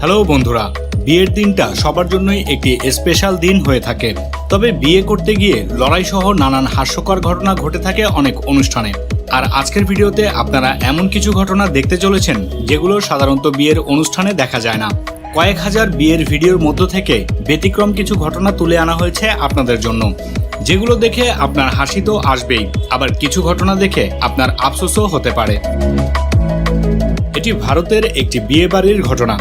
Hello বন্ধুরা, বিয়ের দিনটা সবার জন্যই একটি স্পেশাল দিন হয়ে থাকে। তবে বিয়ে করতে গিয়ে লড়াই সহ নানান হাস্যকর ঘটনা ঘটে থাকে অনেক অনুষ্ঠানে। আর আজকের ভিডিওতে আপনারা এমন কিছু ঘটনা দেখতে চলেছেন যেগুলো সাধারণত বিয়ের অনুষ্ঠানে দেখা যায় না। কয়েক হাজার বিয়ের ভিডিওর মধ্য থেকে ব্যতিক্রম কিছু ঘটনা তুলে আনা হয়েছে আপনাদের জন্য, যেগুলো দেখে আপনার হাসি তো আসবেই, আবার কিছু ঘটনা দেখে আপনার আফসোসও হতে পারে। এটি ভারতের একটি বিয়ে বাড়ির ঘটনা।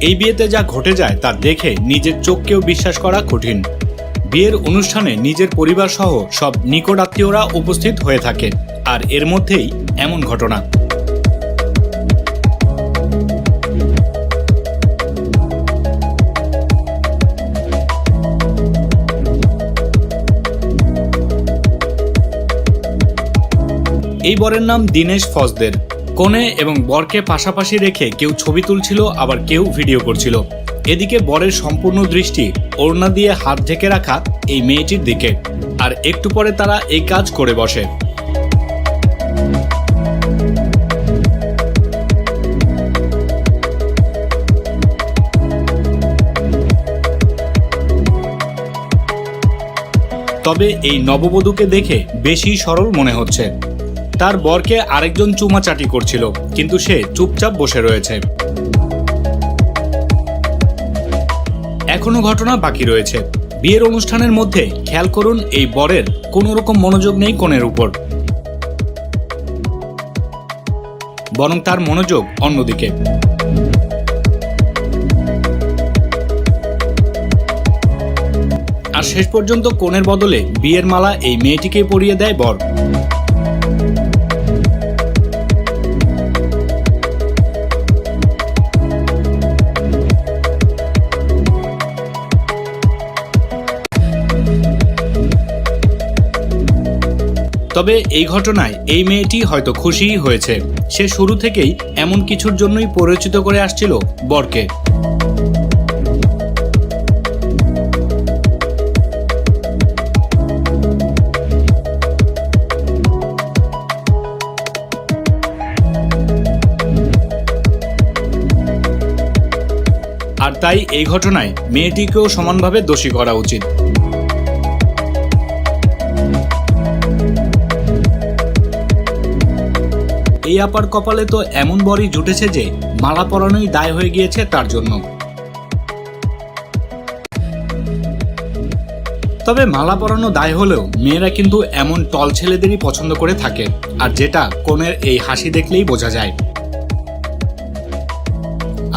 এই বিয়েতে যা ঘটে যায় তা দেখে নিজের চোখকেও বিশ্বাস করা কঠিন। বিয়ের অনুষ্ঠানে নিজের পরিবার সহ সব নিকট আত্মীয়রা উপস্থিত হয়ে থাকে, আর এর মধ্যেই এমন ঘটনা। এই বরের নাম দীনেশ ফজদের। কনে এবং বরকে পাশাপাশি রেখে কেউ ছবি তুলছিল, আবার কেউ ভিডিও করছিল। এদিকে বরের সম্পূর্ণ দৃষ্টি ওড়না দিয়ে হাত ঢেকে রাখা এই মেয়েটির দিকে, আর একটু পরে তারা এই কাজ করে বসে। তবে এই নববধূকে দেখে বেশি সরল মনে হচ্ছে। তার বরকে আরেকজন চুমাচাটি করছিল, কিন্তু সে চুপচাপ বসে রয়েছে। এখনো ঘটনা বাকি রয়েছে। বিয়ের অনুষ্ঠানের মধ্যে খেয়াল করুন, এই বরের কোনো রকম মনোযোগ নেই কনের উপর, বরং তার মনোযোগ অন্যদিকে। আর শেষ পর্যন্ত কনের বদলে বিয়ের মালা এই মেয়েটিকে পরিয়ে দেয় বর। তবে এই ঘটনায় এই মেয়েটি হয়তো খুশিই হয়েছে। সে শুরু থেকেই এমন কিছুর জন্যই পরিচিত করে আসছিল বরকে। আর তাই এই ঘটনায় মেয়েটিকেও সমানভাবে দোষী করা উচিত। এই আপার কপালে তো এমন বরই জুটেছে যে মালা পরানোই দায় হয়ে গিয়েছে তার জন্য। তবে মালা পরানো দায় হলেও মেয়েরা কিন্তু এমন টল ছেলেদেরই পছন্দ করে থাকে, আর যেটা কনের এই হাসি দেখলেই বোঝা যায়।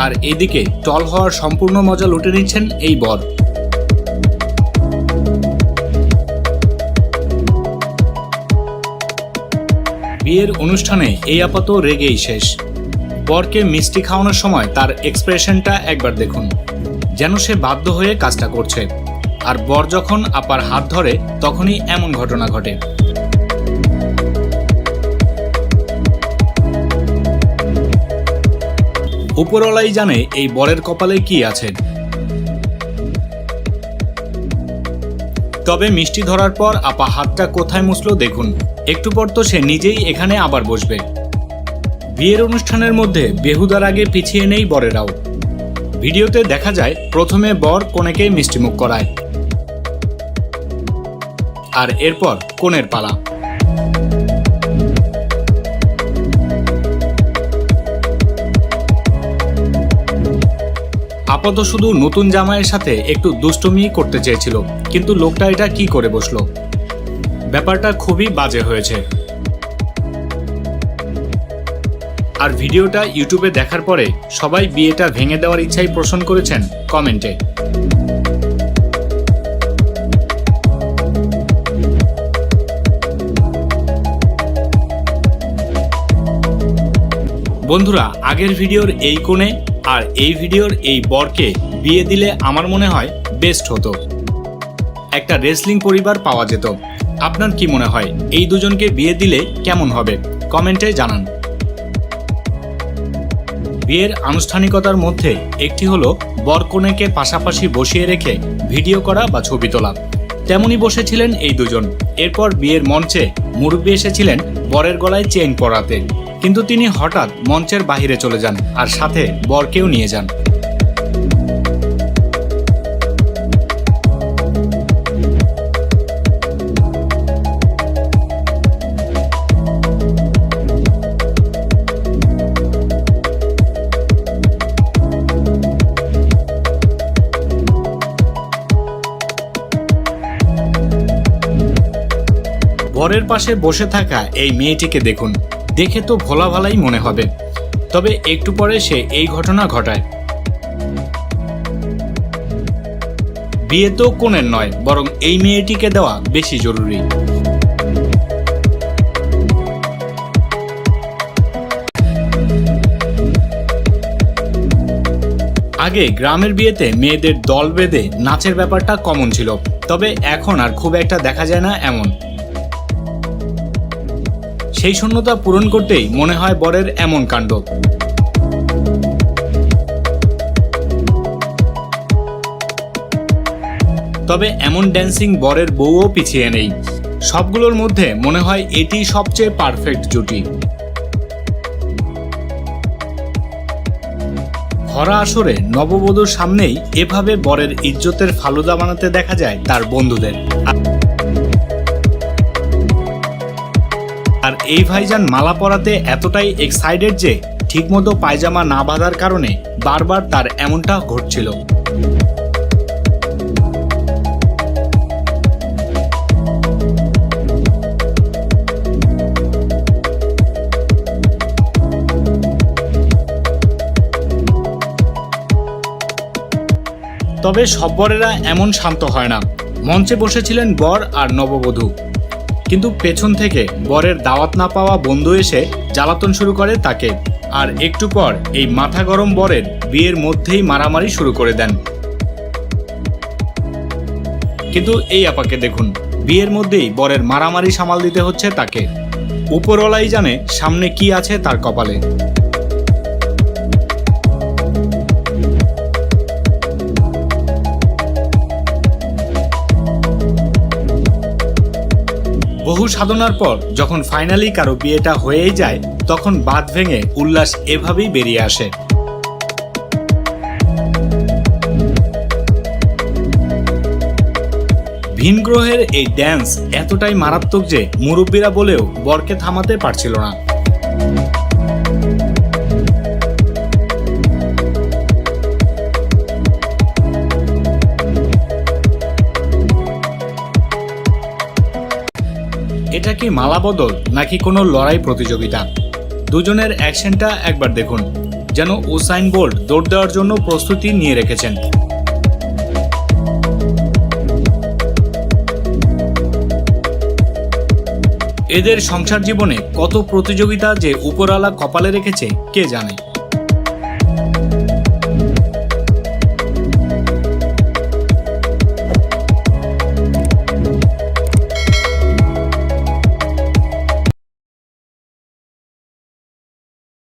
আর এদিকে টল হওয়ার সম্পূর্ণ মজা লুটে নিচ্ছেন এই বর। বিয়ের অনুষ্ঠানে এই আপাতত রেগেই শেষ। বরকে মিষ্টি খাওয়ানোর সময় তার এক্সপ্রেশনটা একবার দেখুন, যেন সে বাধ্য হয়ে কাজটা করছে। আর বর যখন আপার হাত ধরে তখনই এমন ঘটনা ঘটে। উপরওয়ালাই জানে এই বরের কপালে কি আছে। তবে মিষ্টি ধরার পর আপা হাতটা কোথায় মুছলো দেখুন। একটু পর তো সে নিজেই এখানে আবার বসবে। বিয়ের অনুষ্ঠানের মধ্যে বেহুদার আগে পিছিয়ে নেই বরেরাও। ভিডিওতে দেখা যায় প্রথমে বর কনেকে মিষ্টিমুখ করায়, আর এরপর কনের পালা। আপাতত শুধু নতুন জামাইয়ের সাথে একটু দুষ্টুমি করতে চেয়েছিল, কিন্তু লোকটা এটা কি করে বসলো। ব্যাপারটা খুবই বাজে হয়েছে। আর ভিডিওটা ইউটিউবে দেখার পরে সবাই বিয়েটা ভেঙে দেওয়ার ইচ্ছাই পোষণ করেছেন কমেন্টে। বন্ধুরা, আগের ভিডিওর এই কোণে আর এই ভিডিওর এই বরকে বিয়ে দিলে আমার মনে হয় বেস্ট হতো। একটা রেসলিং পরিবার পাওয়া যেত। আপনার কি মনে হয় এই দুজনকে বিয়ে দিলে কেমন হবে? কমেন্টে জানান। বিয়ের আনুষ্ঠানিকতার মধ্যে একটি হলো বর কনেকে পাশাপাশি বসিয়ে রেখে ভিডিও করা বা ছবি তোলা। তেমনই বসেছিলেন এই দুজন। এরপর বিয়ের মঞ্চে মুরব্বী এসেছিলেন বরের গলায় চেইন পরাতে, কিন্তু তিনি হঠাৎ মঞ্চের বাহিরে চলে যান আর সাথে বরকেও নিয়ে যান। বরের পাশে বসে থাকা এই মেয়েটিকে দেখুন, দেখে তো ভোলা ভালাই মনে হবে, তবে একটু পরে সে এই ঘটনা ঘটায়। বিয়ে তো কনের নয়, বরং এই মেয়েটিকে দেওয়া বেশি জরুরি। আগে গ্রামের বিয়েতে মেয়েদের দল বেঁধে নাচের ব্যাপারটা কমন ছিল, তবে এখন আর খুব একটা দেখা যায় না এমন। সেই শূন্যতা পূরণ করতেই মনে হয় বরের এমন কাণ্ড। তবে এমন ড্যান্সিং বরের বউও পিছিয়ে নেই। সবগুলোর মধ্যে মনে হয় এটি সবচেয়ে পারফেক্ট জুটি। ভরা আসরে নববধূর সামনেই এভাবে বরের ইজ্জতের ফালুদা বানাতে দেখা যায় তার বন্ধুদের। আর এই ভাইজান মালা পরাতে এতটাই এক্সাইটেড যে ঠিকমতো পায়জামা না বাঁধার কারণে বারবার তার এমনটা ঘটছিল। তবে সব বরেরা এমন শান্ত হয় না। মঞ্চে বসেছিলেন বর আর নববধূ, কিন্তু পেছন থেকে বরের দাওয়াত না পাওয়া বন্ধু এসে জ্বালাতন শুরু করে তাকে, আর একটু পর এই মাথা গরম বরের বিয়ের মধ্যেই মারামারি শুরু করে দেন। কিন্তু এই আপাকে দেখুন, বিয়ের মধ্যেই বরের মারামারি সামাল দিতে হচ্ছে তাকে। উপরওয়ালাই জানে সামনে কি আছে তার কপালে। বহু সাধনার পর যখন ফাইনালি কারো বিয়েটা হয়েই যায়, তখন বাঁধ ভেঙে উল্লাস এভাবেই বেরিয়ে আসে। ভিন গ্রহের এই ড্যান্স এতটাই মারাত্মক যে মুরব্বীরা বলেও বরকে থামাতে পারছিল না। এটা কি মালা বদল নাকি কোনো লড়াই প্রতিযোগিতা? দুজনের অ্যাকশনটা একবার দেখুন, যেন উসাইন বোল্ট দৌড় দেওয়ার জন্য প্রস্তুতি নিয়ে রেখেছেন। এদের সংসার জীবনে কত প্রতিযোগিতা যে উপরওয়ালা কপালে রেখেছে কে জানে।